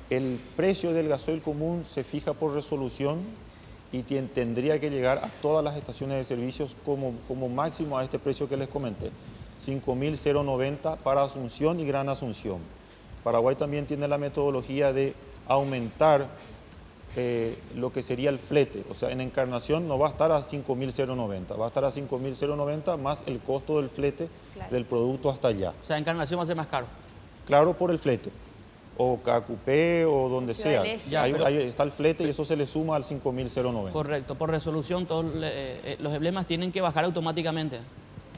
El precio del gasoil común se fija por resolución y tendría que llegar a todas las estaciones de servicios como máximo a este precio que les comenté, 5.090 para Asunción y Gran Asunción. Paraguay también tiene la metodología de aumentar lo que sería el flete, o sea, en Encarnación no va a estar a 5.090, va a estar a 5.090 más el costo del flete del producto hasta allá. O sea, Encarnación va a ser más caro. Claro, por el flete, o Cacupé o donde sea. Ya, ahí está el flete y eso se le suma al 5.090. Correcto, por resolución todos los emblemas tienen que bajar automáticamente,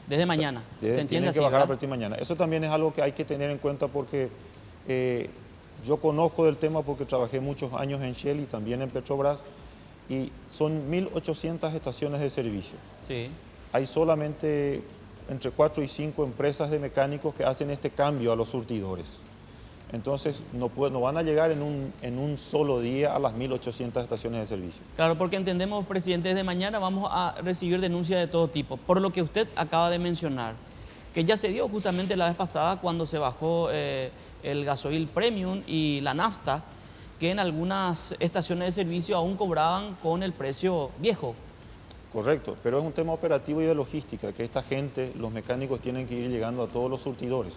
desde mañana. ¿Se entiende tienen así, que bajar verdad? a partir de mañana. Eso también es algo que hay que tener en cuenta porque yo conozco del tema porque trabajé muchos años en Shell y también en Petrobras y son 1.800 estaciones de servicio. Sí. Hay solamente entre 4 y 5 empresas de mecánicos que hacen este cambio a los surtidores. Entonces no van a llegar en un solo día a las 1.800 estaciones de servicio. Claro, porque entendemos, presidente, desde mañana vamos a recibir denuncias de todo tipo, por lo que usted acaba de mencionar, que ya se dio justamente la vez pasada cuando se bajó el gasoil premium y la nafta, que en algunas estaciones de servicio aún cobraban con el precio viejo. Correcto, pero es un tema operativo y de logística, que esta gente, los mecánicos, tienen que ir llegando a todos los surtidores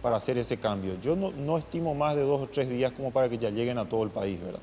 para hacer ese cambio. Yo no estimo más de 2 o 3 días como para que ya lleguen a todo el país, ¿verdad?